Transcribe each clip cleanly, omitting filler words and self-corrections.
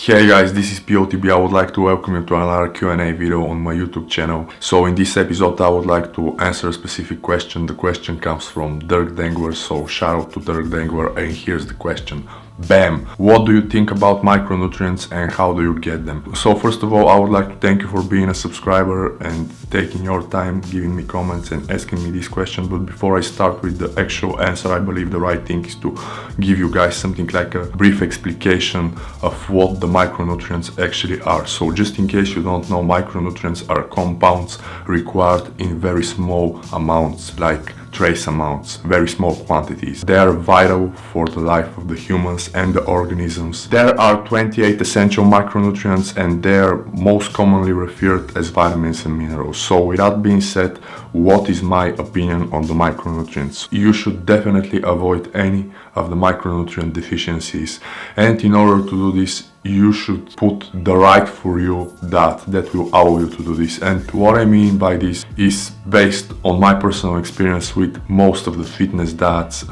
Hey guys, this is PETEONTHEBEAT. I would like to welcome you to another Q&A video on my YouTube channel. So in this episode I would like to answer a specific question. The question comes from Dirk Dangler, so shout out to Dirk Dangler, and here's the question. Bam! What do you think about micronutrients and how do you get them? So first of all, I would like to thank you for being a subscriber and taking your time, giving me comments and asking me this question. But before I start with the actual answer, I believe the right thing is to give you guys something like a brief explication of what the micronutrients actually are. So just in case you don't know, micronutrients are compounds required in very small amounts, like trace amounts, very small quantities. They are vital for the life of the humans and the organisms. There are 28 essential micronutrients and they are most commonly referred as vitamins and minerals. So with that being said, what is my opinion on the micronutrients? You should definitely avoid any of the micronutrient deficiencies, and in order to do this you should put the right for you that will allow you to do this. And what I mean by this is based on my personal experience with most of the fitness diets,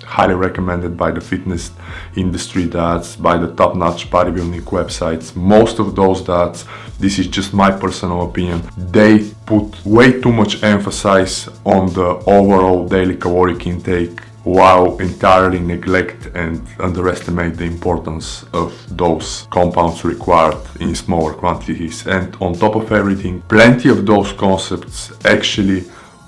highly recommended by the fitness industry diets, by the top-notch bodybuilding websites. Most of those diets, this is just my personal opinion, they put way too much emphasis on the overall daily caloric intake, while entirely neglect and underestimate the importance of those compounds required in smaller quantities. And on top of everything, plenty of those concepts actually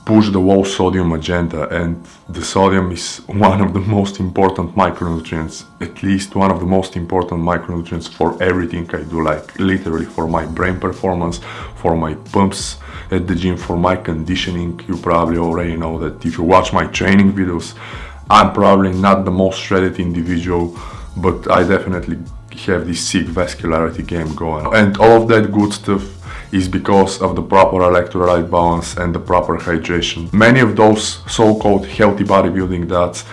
push the low sodium agenda, and the sodium is one of the most important micronutrients, at least one of the most important micronutrients for everything I do, like literally for my brain performance, for my pumps at the gym, for my conditioning. You probably already know that if you watch my training videos, I'm probably not the most shredded individual, but I definitely have this sick vascularity game going. And all of that good stuff is because of the proper electrolyte balance and the proper hydration. Many of those so-called healthy bodybuilding diets,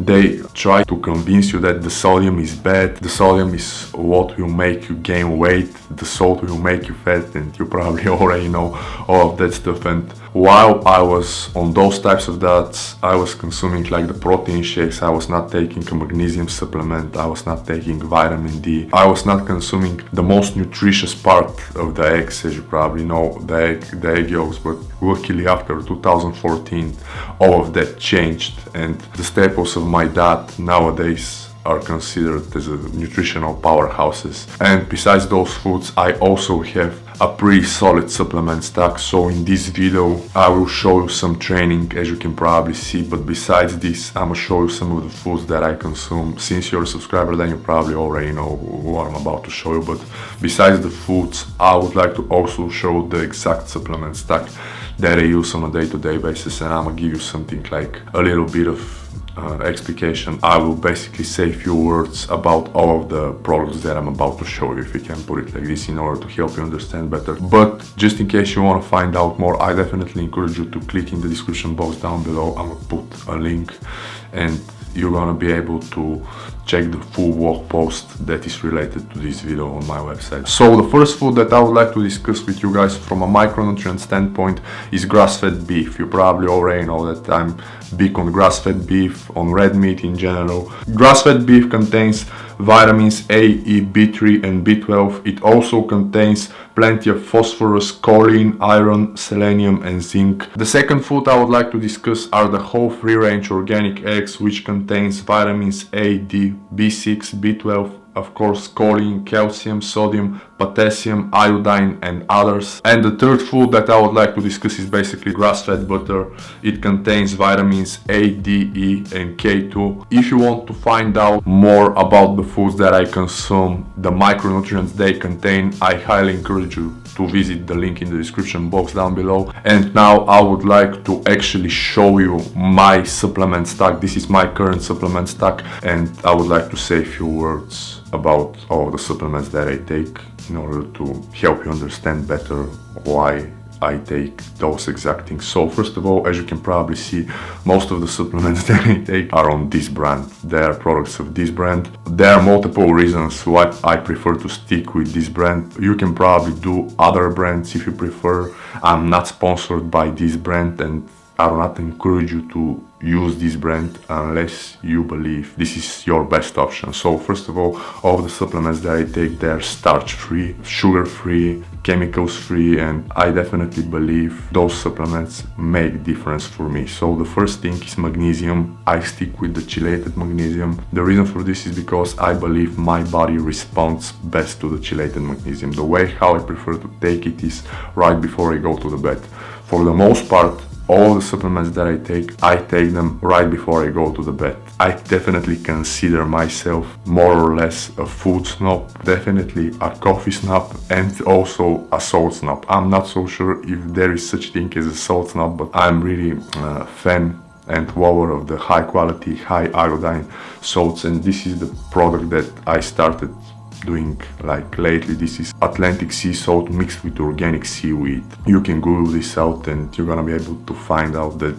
they try to convince you that the sodium is bad, the sodium is what will make you gain weight, the salt will make you fat, and you probably already know all of that stuff. And while I was on those types of diets, I was consuming like the protein shakes, I was not taking a magnesium supplement, I was not taking vitamin D, I was not consuming the most nutritious part of the eggs, as you probably know, the egg yolks. But luckily after 2014 all of that changed, and the staples of my diet nowadays are considered as nutritional powerhouses. And besides those foods, I also have a pretty solid supplement stack. So in this video I will show you some training, as you can probably see, but besides this I'm gonna show you some of the foods that I consume. Since you're a subscriber, then you probably already know what I'm about to show you, but besides the foods I would like to also show the exact supplement stack that I use on a day-to-day basis, and I'm gonna give you something like a little bit of explication. I will basically say a few words about all of the products that I'm about to show you, if you can put it like this, in order to help you understand better. But just in case you want to find out more, I definitely encourage you to click in the description box down below. I'm gonna put a link and you're gonna be able to check the full blog post that is related to this video on my website. So the first food that I would like to discuss with you guys from a micronutrient standpoint is grass-fed beef. You probably already know that I'm big on grass-fed beef, on red meat in general. Grass-fed beef contains vitamins A, E, B3 and B12. It also contains plenty of phosphorus, choline, iron, selenium and zinc. The second food I would like to discuss are the whole free-range organic eggs, which contains vitamins A, D, B6, B12, of course choline, calcium, sodium, potassium, iodine and others. And the third food that I would like to discuss is basically grass-fed butter. It contains vitamins A, D, E and K2. If you want to find out more about the foods that I consume, the micronutrients they contain, I highly encourage you to visit the link in the description box down below. And now I would like to actually show you my supplement stack. This is my current supplement stack, and I would like to say a few words about all the supplements that I take in order to help you understand better why I take those exact things. So first of all, as you can probably see, most of the supplements that I take are on this brand. They are products of this brand. There are multiple reasons why I prefer to stick with this brand. You can probably do other brands if you prefer. I'm not sponsored by this brand, and I do not encourage you to use this brand unless you believe this is your best option. So first of all the supplements that I take, they're starch free, sugar free, chemicals free, and I definitely believe those supplements make difference for me. So the first thing is magnesium. I stick with the chelated magnesium. The reason for this is because I believe my body responds best to the chelated magnesium. The way how I prefer to take it is right before I go to the bed. For the most part, all the supplements that I take them right before I go to the bed. I definitely consider myself more or less a food snob, definitely a coffee snob, and also a salt snob. I'm not so sure if there is such thing as a salt snob, but I'm really a fan and lover of the high quality, high iodine salts, and this is the product that I started doing like lately. This is Atlantic sea salt mixed with organic seaweed. You can Google this out and you're gonna be able to find out that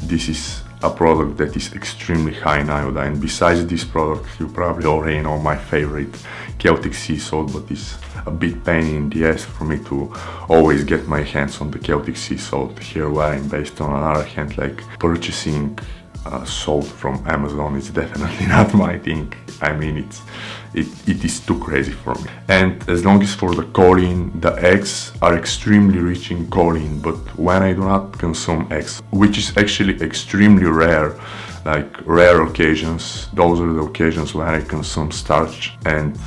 this is a product that is extremely high in iodine. Besides this product, you probably already know my favorite, Celtic sea salt, but it's a bit pain in the ass for me to always get my hands on the Celtic sea salt here where I'm based. On another hand, like purchasing salt from Amazon is definitely not my thing. I mean, it is too crazy for me. And as long as for the choline, the eggs are extremely rich in choline, but when I do not consume eggs, which is actually extremely rare, like rare occasions, those are the occasions when I consume starch, and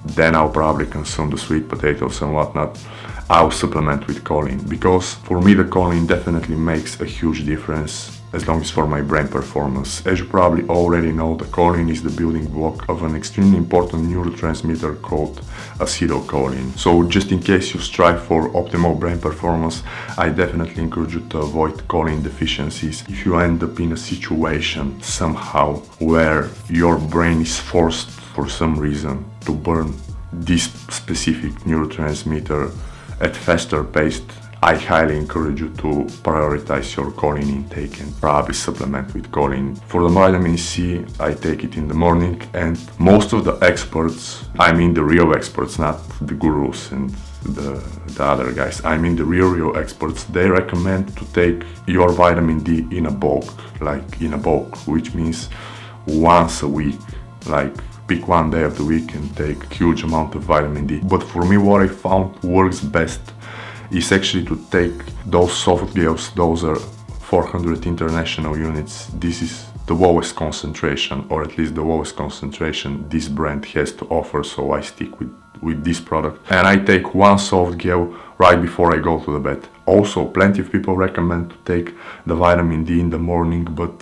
then I'll probably consume the sweet potatoes and whatnot, I'll supplement with choline, because for me the choline definitely makes a huge difference as long as for my brain performance. As you probably already know, the choline is the building block of an extremely important neurotransmitter called acetylcholine. So just in case you strive for optimal brain performance, I definitely encourage you to avoid choline deficiencies. If you end up in a situation somehow where your brain is forced for some reason to burn this specific neurotransmitter at faster pace, I highly encourage you to prioritize your choline intake and probably supplement with choline. For the vitamin C, I take it in the morning, and most of the experts, I mean the real experts, not the gurus and the other guys, I mean the real experts, they recommend to take your vitamin D in a bulk, which means once a week, like pick one day of the week and take a huge amount of vitamin D. But for me, what I found works best is actually to take those soft gels. Those are 400 international units. This is the lowest concentration, or at least the lowest concentration this brand has to offer, so I stick with this product. And I take one soft gel right before I go to the bed. Also, plenty of people recommend to take the vitamin D in the morning, but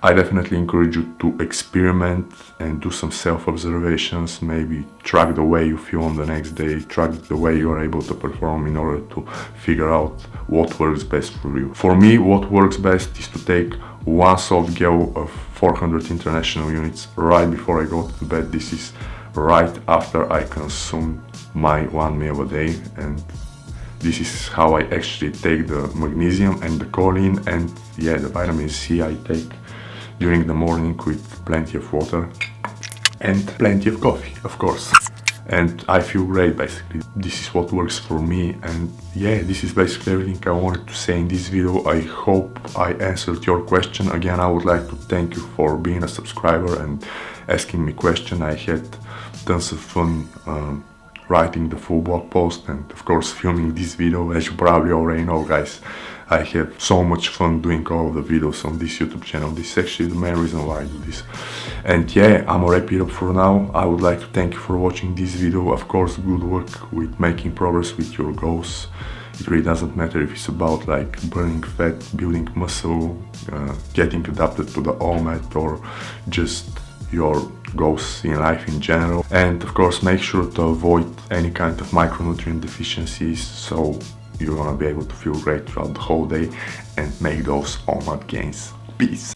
I definitely encourage you to experiment and do some self-observations, maybe track the way you feel on the next day, track the way you are able to perform in order to figure out what works best for you. For me, what works best is to take one soft gel of 400 international units right before I go to bed. This is right after I consume my one meal a day, and this is how I actually take the magnesium and the choline, and yeah, the vitamin C I take during the morning with plenty of water and plenty of coffee, of course. And I feel great, basically. This is what works for me, and yeah, this is basically everything I wanted to say in this video. I hope I answered your question. Again, I would like to thank you for being a subscriber and asking me questions. I had tons of fun writing the full blog post and of course filming this video. As you probably already know, guys, I have so much fun doing all of the videos on this YouTube channel. This is actually the main reason why I do this. And yeah, I'm gonna wrap it up for now. I would like to thank you for watching this video. Of course, good luck with making progress with your goals. It really doesn't matter if it's about like burning fat, building muscle, getting adapted to the OMAD, or just your goals in life in general. And of course, make sure to avoid any kind of micronutrient deficiencies, so you're gonna be able to feel great throughout the whole day and make those OMAD gains. Peace.